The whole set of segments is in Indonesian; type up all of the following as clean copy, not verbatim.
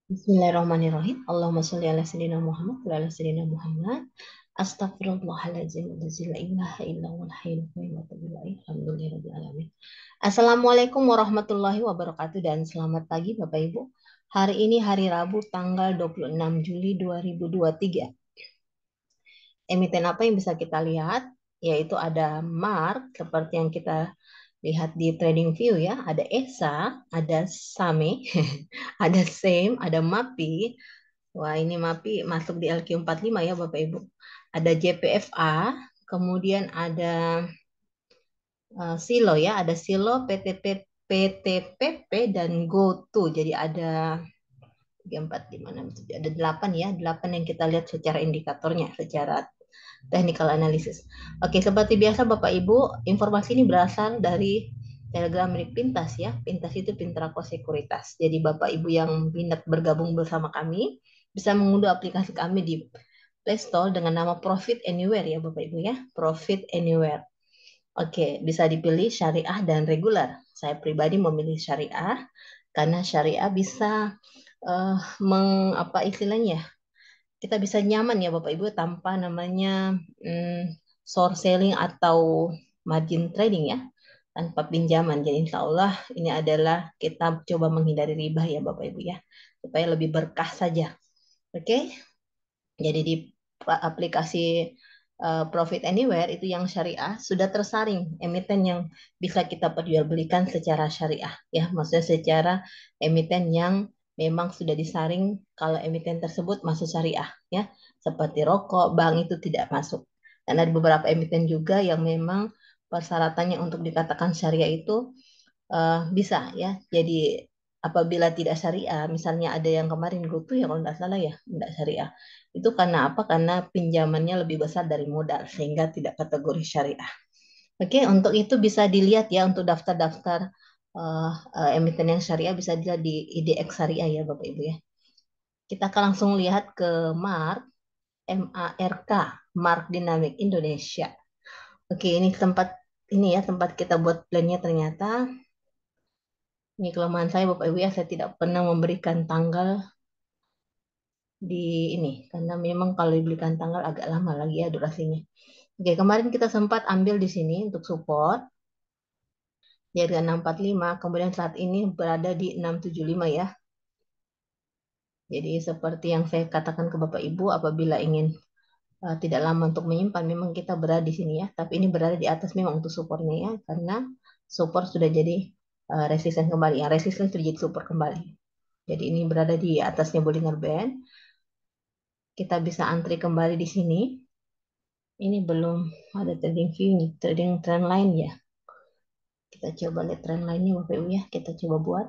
Bismillahirrahmanirrahim. Allahumma sholli ala sayyidina Muhammad wa ala sayyidina Muhammad. Astagfirullahaladzim. La ilaha illa huwal hayyul qayyum wa atubu ilaih. Alhamdulillahirabbil alamin. Assalamualaikum warahmatullahi wabarakatuh dan selamat pagi Bapak Ibu. Hari ini hari Rabu tanggal 26 Juli 2023. Emiten apa yang bisa kita lihat? Yaitu ada Mark seperti yang kita lihat di TradingView ya. Ada ESA, ada SAME, ada SEM, ada MAPI. Wah, ini MAPI masuk di LQ45 ya Bapak Ibu. Ada JPFA, kemudian ada Silo ya, ada Silo, PTPP dan GoTo. Jadi ada 3, 4, 5, 6, 7, ada 8 ya, 8 yang kita lihat secara indikatornya, secara technical analysis. Oke, seperti biasa Bapak Ibu, informasi ini berasal dari Telegram milik Pintas ya. Pintas itu Pintrako Sekuritas. Jadi Bapak Ibu yang minat bergabung bersama kami bisa mengunduh aplikasi kami di Play Store dengan nama Profit Anywhere ya Bapak Ibu ya. Profit Anywhere. Oke, bisa dipilih syariah dan regular. Saya pribadi memilih syariah karena syariah bisa apa istilahnya? Kita bisa nyaman ya Bapak Ibu tanpa namanya short selling atau margin trading ya, tanpa pinjaman. Jadi insya Allah ini adalah kita coba menghindari riba ya Bapak Ibu ya, supaya lebih berkah saja. Oke, jadi di aplikasi Profit Anywhere itu yang syariah sudah tersaring emiten yang bisa kita perjualbelikan secara syariah ya, maksudnya secara emiten yang memang sudah disaring kalau emiten tersebut masuk syariah ya, seperti rokok, bank itu tidak masuk. Dan ada beberapa emiten juga yang memang persyaratannya untuk dikatakan syariah itu bisa ya. Jadi apabila tidak syariah, misalnya ada yang kemarin GoTo ya kalau nggak salah ya, nggak syariah. Itu karena apa? Karena pinjamannya lebih besar dari modal sehingga tidak kategori syariah. Oke, untuk itu bisa dilihat ya untuk daftar-daftar emiten yang syariah bisa dilihat di IDX syariah ya Bapak Ibu ya. Kita akan langsung lihat ke MARK, MARK, Mark Dynamic Indonesia. Oke, ini tempat ini ya tempat kita buat plannya ternyata. Ini kelemahan saya Bapak Ibu ya, saya tidak pernah memberikan tanggal di ini karena memang kalau diberikan tanggal agak lama lagi ya durasinya. Oke, kemarin kita sempat ambil di sini untuk support di harga 645, kemudian saat ini berada di 675 ya. Jadi seperti yang saya katakan ke Bapak Ibu, apabila ingin tidak lama untuk menyimpan, memang kita berada di sini ya. Tapi ini berada di atas memang untuk supportnya ya, karena support sudah jadi resisten kembali. Ya, resisten sudah jadi support kembali. Jadi ini berada di atasnya Bollinger Band. Kita bisa antri kembali di sini. Ini belum ada trading view nih, trading trend line ya. Kita coba lihat trend line-nya Bapak Ibu ya. Kita coba buat.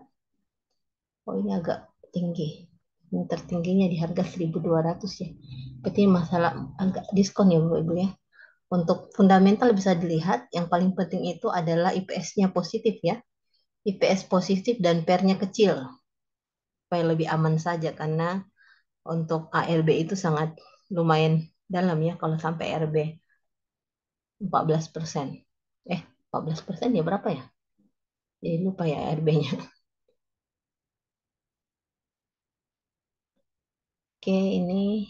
Oh ini agak tinggi. Ini tertingginya di harga 1.200 ya. Berarti masalah agak diskon ya Bapak Ibu ya. Untuk fundamental bisa dilihat, yang paling penting itu adalah IPS-nya positif ya. IPS positif dan PER-nya kecil. Supaya lebih aman saja karena untuk ARB itu sangat lumayan dalam ya kalau sampai RB 14%. 14% ya berapa ya? Jadi lupa ya RB-nya. Oke, ini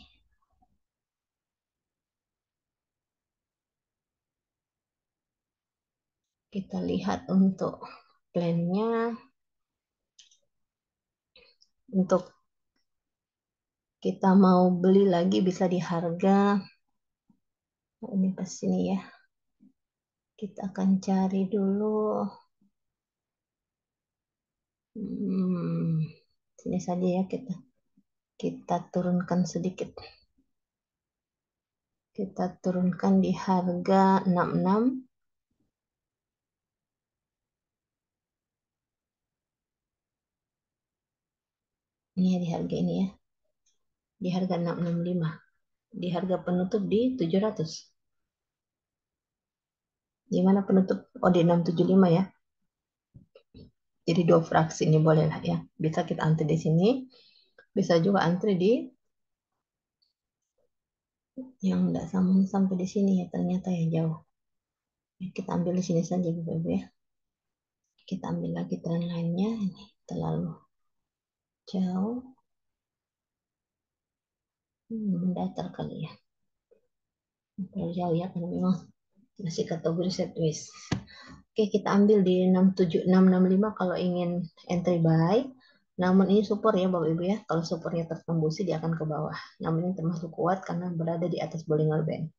kita lihat untuk plan-nya. Untuk kita mau beli lagi bisa di harga, ini pas sini ya. Kita akan cari dulu. Hmm, sini saja ya kita turunkan sedikit. Kita turunkan di harga 66. Ini ya di harga ini ya. Di harga 665. Di harga penutup di 700. Di mana penutup? Oh di 675 ya. Jadi dua fraksi ini boleh lah ya. Bisa kita antri di sini. Bisa juga antri di yang enggak sama sampai di sini ya. Ternyata ya jauh. Ya, kita ambil di sini saja Bapak Ibu ya. Kita ambil lagi tren lainnya. Ini terlalu jauh. Mendatar kali ya. Terlalu jauh ya, karena memang masih kategori sideways. Oke, kita ambil di 67665 kalau ingin entry buy. Namun ini support ya Bapak Ibu ya. Kalau supportnya tertembus dia akan ke bawah. Namun ini termasuk kuat karena berada di atas Bollinger Band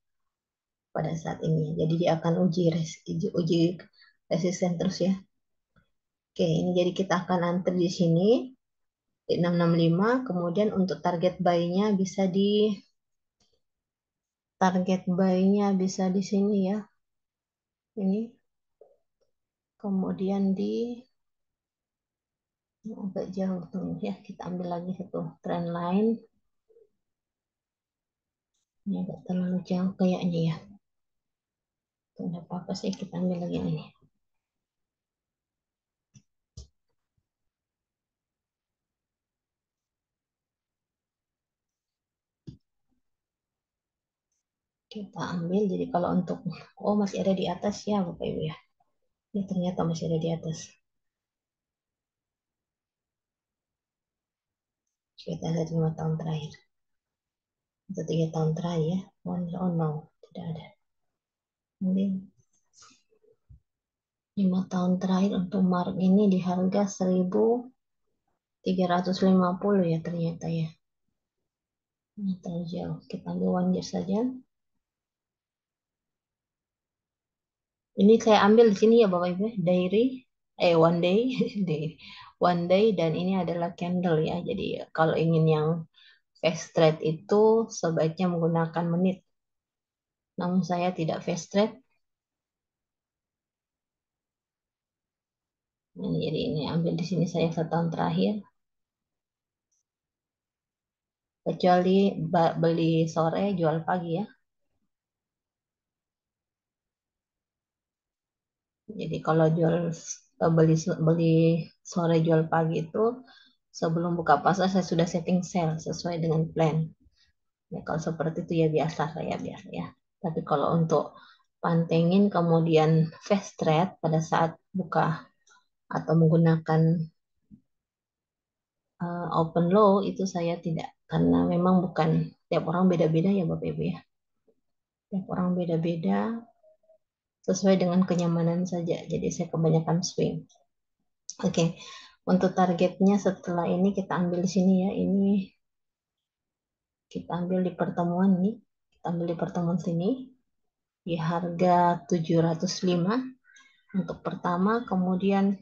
pada saat ini. Jadi dia akan uji resisten terus ya. Oke, ini jadi kita akan antri di sini di 665. Kemudian untuk target buy-nya bisa di sini ya. Ini kemudian di agak jauh tuh ya, kita ambil lagi satu trend line. Ini agak terlalu jauh kayaknya ya. Tidak apa-apa sih, kita ambil lagi yang ini. Kita ambil, jadi kalau untuk, oh masih ada di atas ya Bapak Ibu ya. Ini ternyata masih ada di atas. Kita lihat 5 tahun terakhir. Atau 3 tahun terakhir ya. Oh no, tidak ada. Mungkin 5 tahun terakhir untuk Maret ini di harga 1350 ya ternyata ya. Ini terlalu jauh. Kita ambil 1 year saja. Ini saya ambil di sini ya Bapak Ibu, one day, day, one day, dan ini adalah candle ya. Jadi kalau ingin yang fast trade itu sebaiknya menggunakan menit. Namun saya tidak fast trade. Jadi ini ambil di sini saya 1 tahun terakhir. Kecuali beli sore jual pagi ya. Jadi kalau beli beli sore jual pagi itu sebelum buka pasar saya sudah setting sell sesuai dengan plan. Ya, kalau seperti itu ya biasa saya biasa ya. Tapi kalau untuk pantengin kemudian fast trade pada saat buka atau menggunakan open low itu saya tidak, karena memang bukan, tiap orang beda-beda ya Bapak Ibu ya. Tiap orang beda-beda sesuai dengan kenyamanan saja. Jadi saya kebanyakan swing. Oke, untuk targetnya setelah ini kita ambil di sini ya. Ini kita ambil di pertemuan nih. Kita ambil di pertemuan sini di harga 705 untuk pertama, kemudian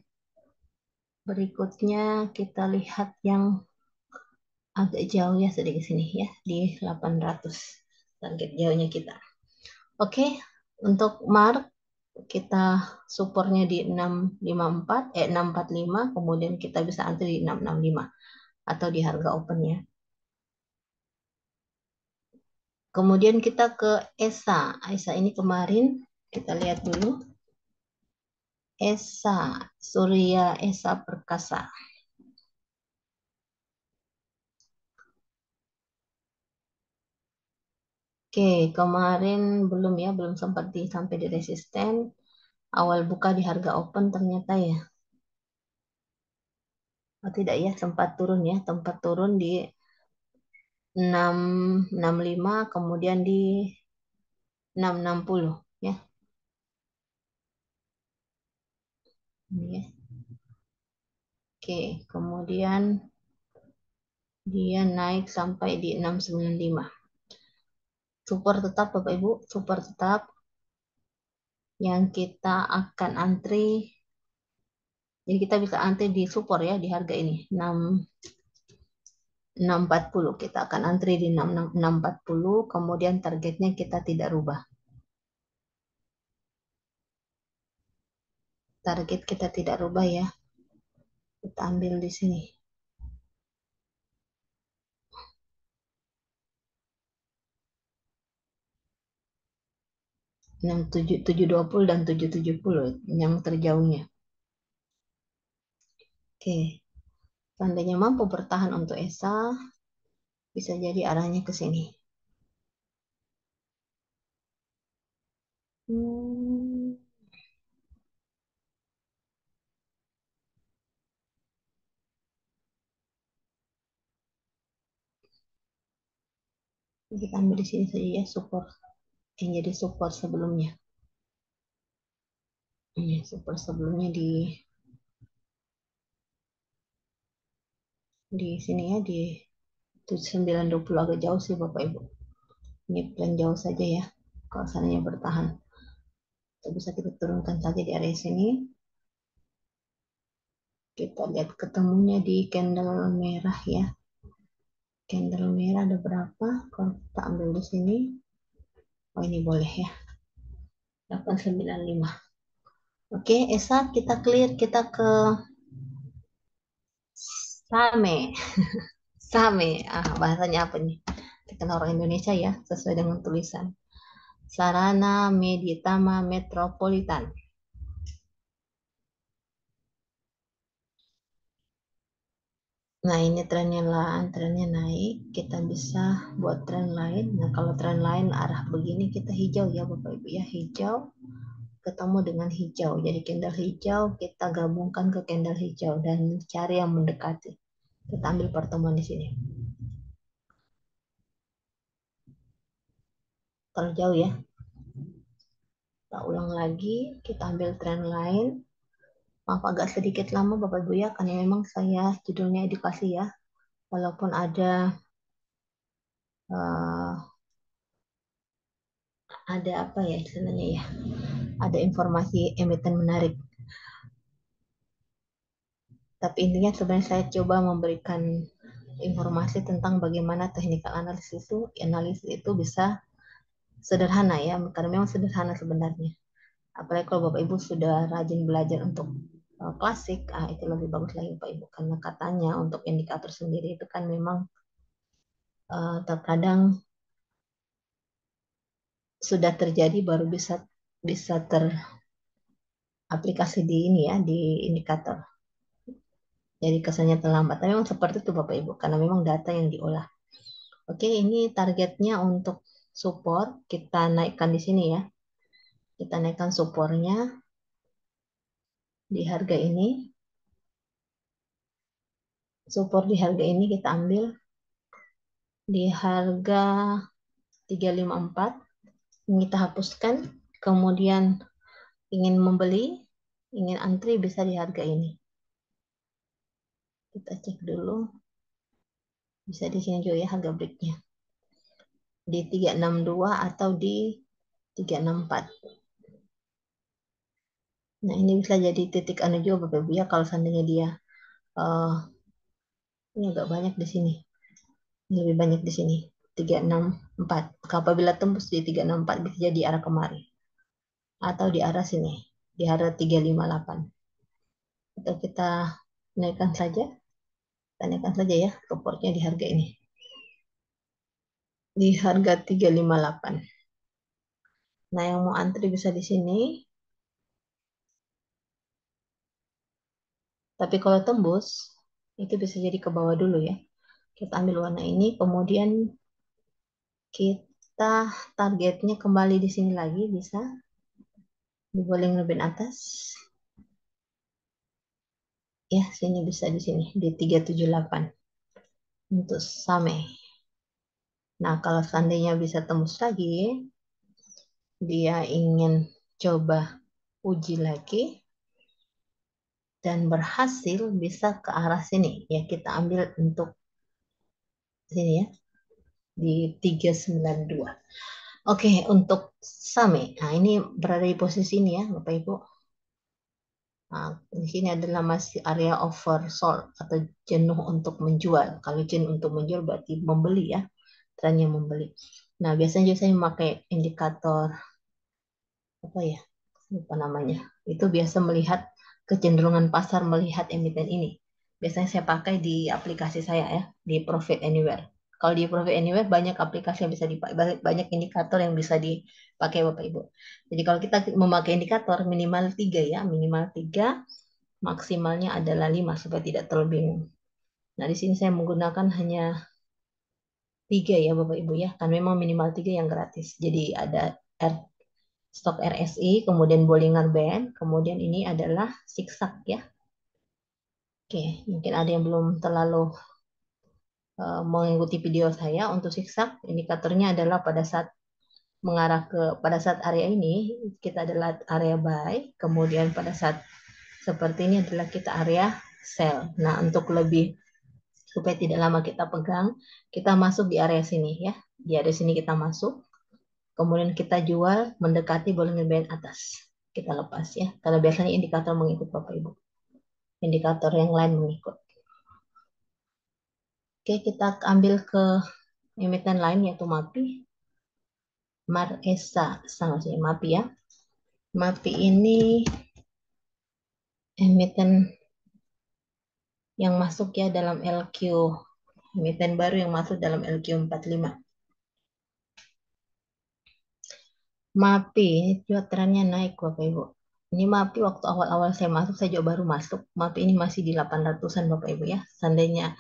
berikutnya kita lihat yang agak jauh ya sedikit sini ya di 800 target jauhnya kita. Oke, untuk Mark kita supportnya di 654 645, kemudian kita bisa antri di 665 atau di harga opennya. Kemudian kita ke ESA. ESA ini kemarin kita lihat dulu. ESA, Surya ESA Perkasa. Oke, kemarin belum ya, belum sempat sampai di resisten. Awal buka di harga open ternyata ya. Oh, tidak ya, sempat turun ya, tempat turun di 665 kemudian di 660 ya. Ini ya. Oke, kemudian dia naik sampai di 695. Support tetap Bapak Ibu, support tetap yang kita akan antri. Jadi kita bisa antri di support ya di harga ini 640. Kita akan antri di 640, kemudian targetnya kita tidak rubah. Target kita tidak rubah ya. Kita ambil di sini. 720 dan 770 yang terjauhnya. Oke. Seandainya mampu bertahan untuk ESA, bisa jadi arahnya ke sini. Hmm. Kita ambil di sini saja ya, support yang jadi support sebelumnya. Ini support sebelumnya di sini ya, di 920 agak jauh sih Bapak Ibu. Ini plan jauh saja ya. Kalau seandainya bertahan, kita bisa kita turunkan saja di area sini. Kita lihat ketemunya di candle merah ya. Candle merah ada berapa? Kalau kita ambil di sini, oh ini boleh ya, 895. Oke, Esa kita clear, kita ke Same. Same, bahasanya apa nih? Kita orang Indonesia ya, sesuai dengan tulisan. Sarana Meditama Metropolitan. Nah, ini trennya lah, trennya naik. Kita bisa buat tren lain. Nah, kalau tren lain arah begini, kita hijau ya Bapak Ibu ya. Hijau ketemu dengan hijau. Jadi candle hijau kita gabungkan ke candle hijau dan cari yang mendekati. Kita ambil pertemuan di sini. Terjauh ya. Kita ulang lagi, kita ambil tren lain. Maaf agak sedikit lama Bapak Ibu ya, karena memang saya judulnya edukasi ya. Walaupun uh, ada apa ya istilahnya ya, ada informasi emiten menarik. Tapi intinya sebenarnya saya coba memberikan informasi tentang bagaimana teknikal analisis itu bisa sederhana ya, karena memang sederhana sebenarnya. Apalagi kalau Bapak Ibu sudah rajin belajar untuk klasik, itu lebih bagus lagi Bapak Ibu, karena katanya untuk indikator sendiri itu kan memang terkadang sudah terjadi baru bisa bisa teraplikasi di ini ya, di indikator. Jadi kesannya terlambat. Tapi memang seperti itu Bapak Ibu, karena memang data yang diolah. Oke, ini targetnya untuk support kita naikkan di sini ya. Kita naikkan supportnya di harga ini. Support di harga ini kita ambil di harga 354. Ini kita hapuskan. Kemudian ingin membeli, ingin antri bisa di harga ini. Kita cek dulu. Bisa di sini juga ya harga breaknya. Di 362 atau di 364. Nah, ini bisa jadi titik anu juga Bapak Ibu ya, kalau seandainya dia uh, ini agak banyak di sini. Ini lebih banyak di sini. 364. Apabila tembus di 364 bisa jadi arah kemari. Atau di arah sini. Di arah 358. Atau kita naikkan saja. Kita naikkan saja ya supportnya di harga ini. Di harga 358. Nah, yang mau antri bisa di sini. Tapi kalau tembus, itu bisa jadi ke bawah dulu ya. Kita ambil warna ini, kemudian kita targetnya kembali di sini lagi, bisa digoleng lebih atas. Ya, sini bisa di sini, di 378 untuk Same. Nah, kalau seandainya bisa tembus lagi, dia ingin coba uji lagi, dan berhasil bisa ke arah sini. Ya, kita ambil untuk sini ya, di 392. Oke, untuk Same. Nah, ini berada di posisi ini ya, Bapak Ibu. Nah, di sini adalah masih area oversold atau jenuh untuk menjual. Kalau jenuh untuk menjual berarti membeli ya, trennya membeli. Nah, biasanya juga saya memakai indikator apa ya, lupa namanya. Itu biasa melihat kecenderungan pasar melihat emiten ini. Biasanya saya pakai di aplikasi saya ya, di Profit Anywhere. Kalau di Profit Anywhere banyak aplikasi yang bisa dipakai, banyak indikator yang bisa dipakai Bapak Ibu. Jadi kalau kita memakai indikator minimal 3 ya, minimal 3, maksimalnya adalah 5 supaya tidak terlalu bingung. Nah, di sini saya menggunakan hanya 3 ya Bapak Ibu ya, kan memang minimal 3 yang gratis. Jadi ada R stok RSI, kemudian Bollinger Band, kemudian ini adalah zigzag ya. Oke, mungkin ada yang belum terlalu mengikuti video saya untuk zigzag, indikatornya adalah pada saat mengarah ke pada saat area ini kita adalah area buy, kemudian pada saat seperti ini adalah kita area sell. Nah, untuk lebih supaya tidak lama kita pegang, kita masuk di area sini ya. Di area sini kita masuk, kemudian kita jual mendekati volume band atas. Kita lepas ya, karena biasanya indikator mengikut Bapak Ibu. Indikator yang lain mengikut. Oke, kita ambil ke emiten lain yaitu MAPI. Maresa, sama saja MAPI ya. MAPI ini emiten yang masuk ya dalam LQ, emiten baru yang masuk dalam LQ45. MAPI juga trennya naik Bapak Ibu. Ini MAPI waktu awal-awal saya masuk, saya juga baru masuk. MAPI ini masih di 800-an Bapak Ibu ya. Seandainya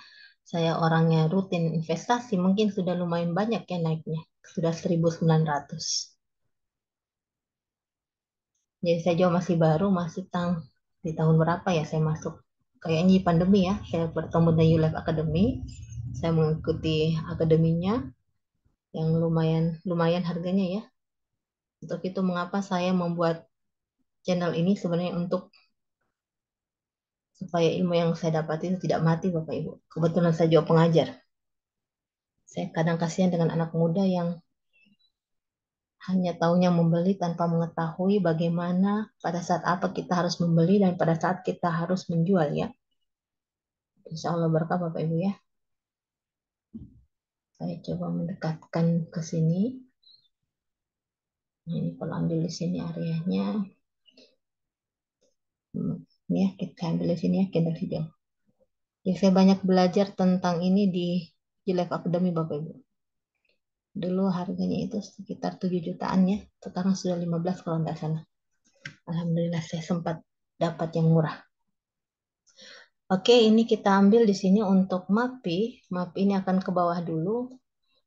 saya orangnya rutin investasi, mungkin sudah lumayan banyak ya naiknya. Sudah 1.900. Jadi saya juga masih baru, masih di tahun berapa ya saya masuk. Kayaknya di pandemi ya, saya bertemu dengan YouLife Academy. Saya mengikuti akademinya yang lumayan lumayan harganya ya. Untuk itu mengapa saya membuat channel ini sebenarnya untuk supaya ilmu yang saya dapat itu tidak mati Bapak Ibu. Kebetulan saya juga pengajar. Saya kadang kasihan dengan anak muda yang hanya taunya membeli tanpa mengetahui bagaimana pada saat apa kita harus membeli dan pada saat kita harus menjual ya. Insya Allah berkah Bapak Ibu ya. Saya coba mendekatkan ke sini. Nah, ini kalau ambil di sini areanya. Ini ya, kita ambil di sini ya, candle hijau. Jadi saya banyak belajar tentang ini di Live Academy Bapak Ibu. Dulu harganya itu sekitar 7 jutaan ya. Sekarang sudah 15 kalau nggak salah. Alhamdulillah saya sempat dapat yang murah. Oke, ini kita ambil di sini untuk MAPI. MAPI ini akan ke bawah dulu.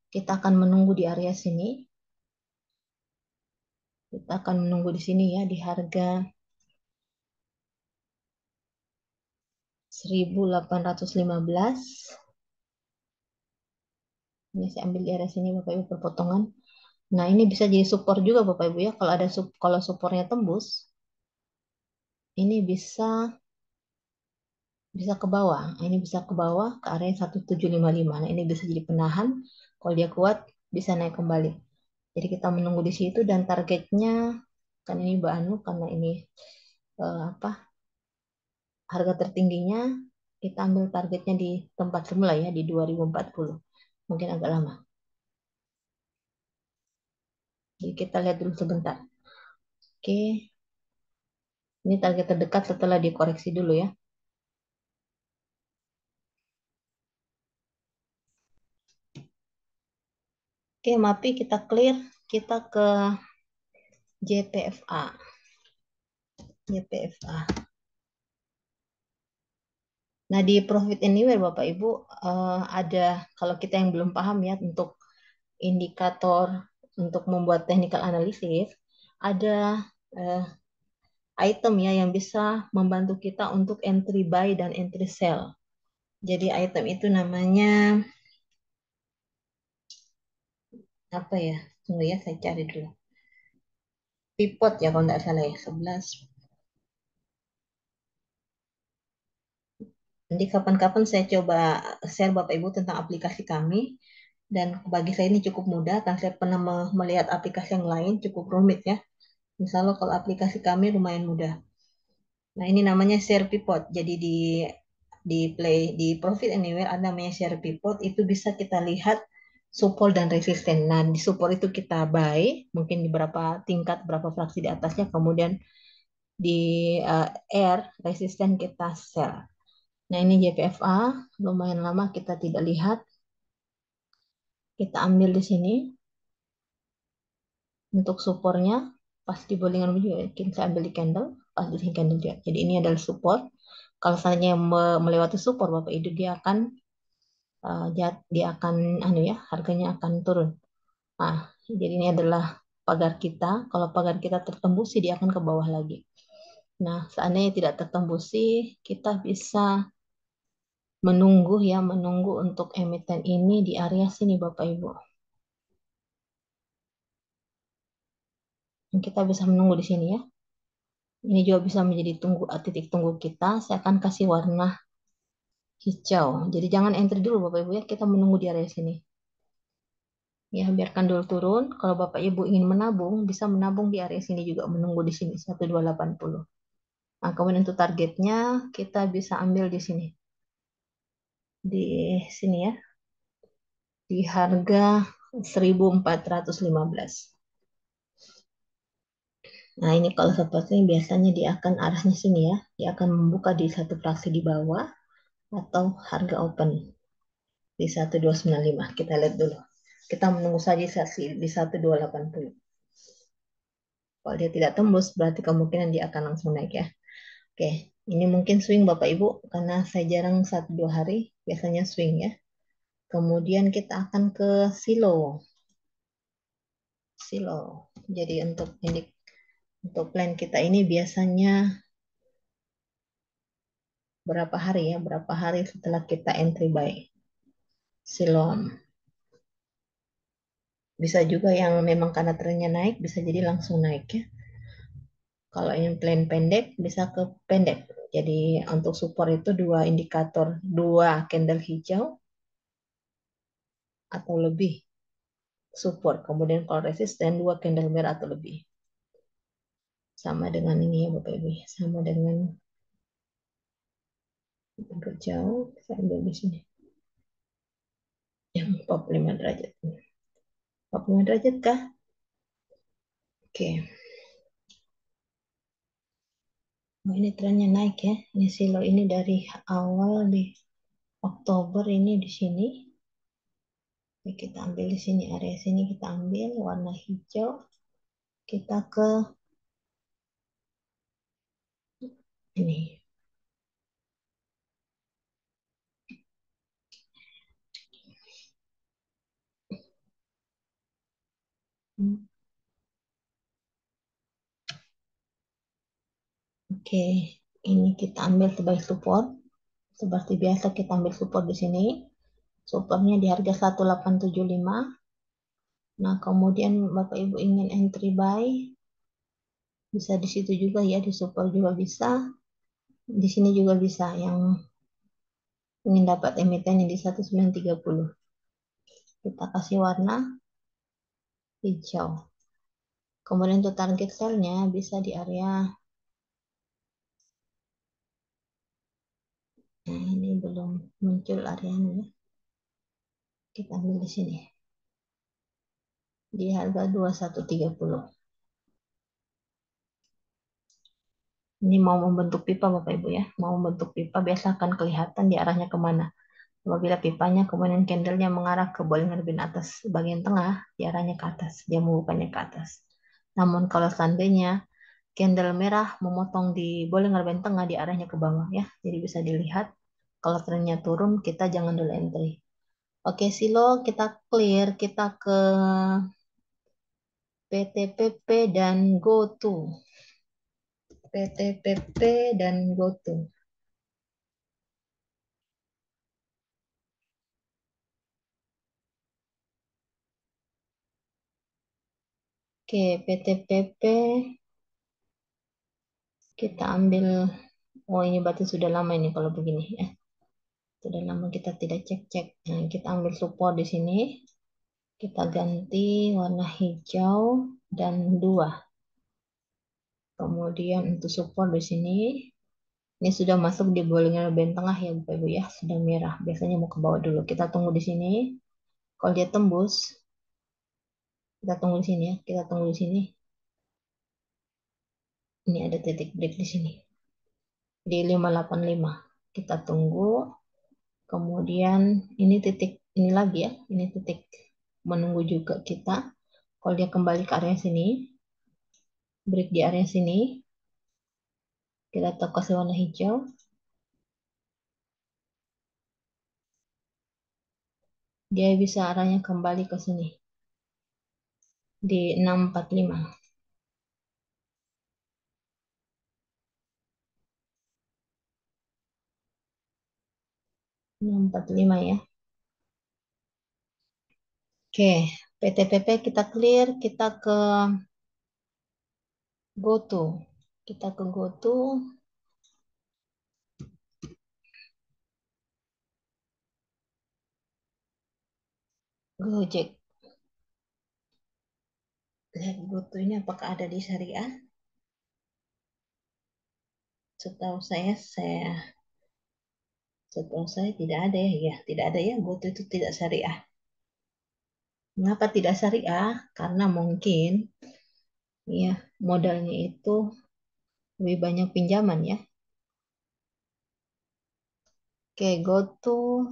Kita akan menunggu di area sini. Kita akan menunggu di sini ya di harga 1815. Ini saya ambil di area sini Bapak Ibu perpotongan. Nah, ini bisa jadi support juga Bapak Ibu ya. Kalau ada kalau supportnya tembus, ini bisa ke bawah. Ini bisa ke bawah ke area 1755. Nah, ini bisa jadi penahan. Kalau dia kuat bisa naik kembali. Jadi kita menunggu di situ dan targetnya kan ini Mbak Anu karena ini apa harga tertingginya kita ambil targetnya di tempat semula ya di 2040. Mungkin agak lama. Jadi kita lihat dulu sebentar. Oke. Ini target terdekat setelah dikoreksi dulu ya. Oke, MAPI kita clear. Kita ke JPFA. JPFA. Nah, di Profit Anywhere Bapak Ibu ada kalau kita yang belum paham ya untuk indikator untuk membuat technical analysis ada eh, item ya yang bisa membantu kita untuk entry buy dan entry sell. Jadi item itu namanya apa ya? Tunggu ya, saya cari dulu. Pivot ya kalau nggak salah ya, 11. Nanti kapan-kapan saya coba share Bapak Ibu tentang aplikasi kami. Dan bagi saya ini cukup mudah, karena saya pernah melihat aplikasi yang lain cukup rumit ya. Misalnya kalau aplikasi kami lumayan mudah. Nah ini namanya share pivot. Jadi di Profit Anywhere ada namanya share pivot. Itu bisa kita lihat support dan resisten. Nah di support itu kita buy, mungkin di berapa tingkat, berapa fraksi di atasnya. Kemudian di R resisten kita sell. Nah ini JPFA, lumayan lama kita tidak lihat. Kita ambil di sini untuk supportnya pas di bowlingan juga saya ambil di candle pas di sini candle dia. Jadi ini adalah support. Kalau misalnya melewati support Bapak Ibu dia akan anu ya harganya akan turun. Nah, jadi ini adalah pagar kita. Kalau pagar kita tertembusi dia akan ke bawah lagi. Nah, seandainya tidak tertembusi kita bisa menunggu ya, menunggu untuk emiten ini di area sini Bapak Ibu. Kita bisa menunggu di sini ya. Ini juga bisa menjadi titik tunggu kita. Saya akan kasih warna hijau. Jadi jangan entry dulu Bapak Ibu ya, kita menunggu di area sini. Ya, biarkan dulu turun. Kalau Bapak Ibu ingin menabung, bisa menabung di area sini juga, menunggu di sini 1280. Nah, kemudian untuk targetnya kita bisa ambil di sini. Di sini ya, di harga 1415. Nah, ini kalau seperti ini biasanya dia akan arahnya sini ya. Dia akan membuka di satu fraksi di bawah atau harga open di 1295. Kita lihat dulu. Kita menunggu saja di 1280. Kalau dia tidak tembus, berarti kemungkinan dia akan langsung naik ya. Oke, ini mungkin swing Bapak Ibu, karena saya jarang 1-2 hari, biasanya swing ya. Kemudian kita akan ke silo. Silo. Jadi untuk plan kita ini biasanya berapa hari ya? Berapa hari setelah kita entry buy silom. Bisa juga yang memang karena trennya naik, bisa jadi langsung naik ya. Kalau yang plan pendek, bisa ke pendek. Jadi untuk support itu dua indikator, dua candle hijau atau lebih support. Kemudian kalau resisten, dua candle merah atau lebih. Sama dengan ini ya Bapak Ibu. Sama dengan agak jauh, saya ambil di sini. Yang 45 derajat. 45 derajat kah? Oke. Oh, ini trennya naik ya. Ini silo ini dari awal di Oktober ini di sini. Oke, kita ambil di sini, area sini kita ambil warna hijau. Kita ke ini. Oke, ini kita ambil sebagai support. Seperti biasa kita ambil support di sini. Supportnya di harga 1875. Nah, kemudian Bapak Ibu ingin entry buy, bisa di situ juga ya, di support juga bisa. Di sini juga bisa yang ingin dapat emiten yang di 1930. Kita kasih warna hijau. Kemudian untuk target sell-nya bisa di area, nah ini belum muncul areanya ya. Kita ambil di sini. Di harga 2130. Ini mau membentuk pipa Bapak Ibu ya. Mau membentuk pipa biasa akan kelihatan di arahnya kemana. Apabila pipanya kemudian candlenya mengarah ke Bollinger Band atas bagian tengah, di arahnya ke atas. Dia membukanya ke atas. Namun kalau seandainya candle merah memotong di Bollinger Band tengah, di arahnya ke bawah ya. Jadi bisa dilihat kalau trennya turun kita jangan dulu entry. Oke, silo kita clear, kita ke PTPP dan GoTo. PTPP dan GoTo. Oke, PTPP kita ambil. Oh, ini berarti sudah lama ini kalau begini ya. Sudah lama kita tidak cek-cek. Nah, kita ambil support di sini. Kita ganti warna hijau dan dua. Kemudian untuk support di sini, ini sudah masuk di Bollinger Band tengah ya Bapak Ibu ya, sudah merah. Biasanya mau ke bawah dulu. Kita tunggu di sini. Kalau dia tembus, kita tunggu di sini ya. Kita tunggu di sini. Ini ada titik break di sini. Di 585. Kita tunggu. Kemudian ini titik ini lagi ya. Ini titik menunggu juga kita. Kalau dia kembali ke area sini, break di area sini, kita kasih warna hijau. Dia bisa arahnya kembali ke sini di 645. 645 ya. Oke, PTPP kita clear, kita ke GoTo. Kita ke GoTo, Gojek. Lihat GoTo ini apakah ada di syariah? Setahu saya tidak ada ya. Ya, tidak ada ya. GoTo itu tidak syariah. Mengapa tidak syariah? Karena mungkin ya modalnya itu lebih banyak pinjaman ya. Oke, GoTo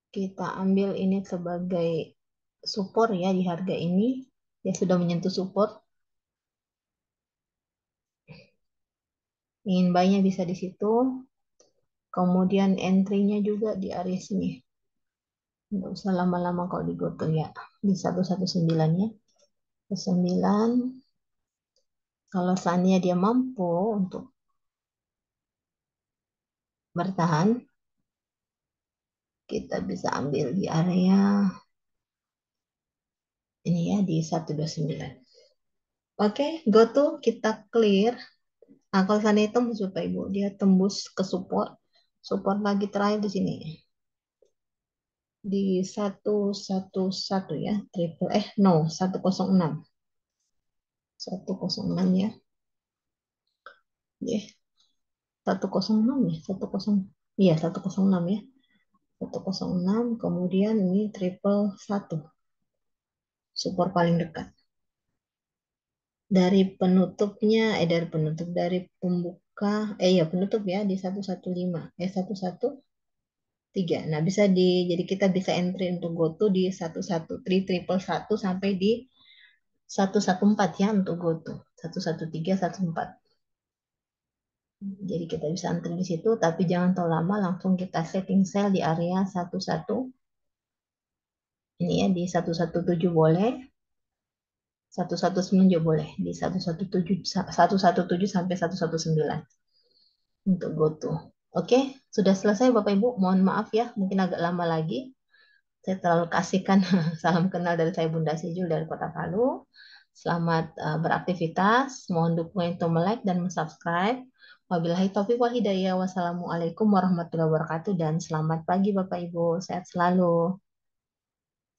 kita ambil ini sebagai support ya di harga ini. Ya sudah menyentuh support. Ingin buy-nya bisa di situ. Kemudian entry-nya juga di area sini. Nggak usah lama-lama kalau di GoTo ya. Di 119 ya. 9. Kalau seandainya dia mampu untuk bertahan, kita bisa ambil di area ini ya di 129. Oke, GoTo kita clear. Nah, kalau seandainya tembus Bapak Ibu, dia tembus ke support. Support lagi terakhir di sini. Di 111 ya, triple no 106. 106 ya. Ya, 106 ya, 10. Iya, 106 ya. 106 kemudian ini triple satu support paling dekat. Dari penutup dari pembuka ya penutup ya di 115 113. Nah, jadi kita bisa entry untuk GoTo di 113 sampai di 114 ya untuk GoTo. 113 14. Jadi kita bisa antri di situ tapi jangan terlalu lama, langsung kita setting sell di area 11 ini ya di 117 boleh. 119 juga boleh di 117 sampai 119 untuk GoTo. Oke, sudah selesai Bapak Ibu. Mohon maaf ya, mungkin agak lama lagi. Saya terlalu kasihkan salam kenal dari saya Bunda Sijul dari Kota Palu. Selamat beraktivitas. Mohon dukungan untuk like dan subscribe. Wabillahi taufiq wal hidayah. Wassalamualaikum warahmatullahi wabarakatuh dan selamat pagi Bapak Ibu. Sehat selalu.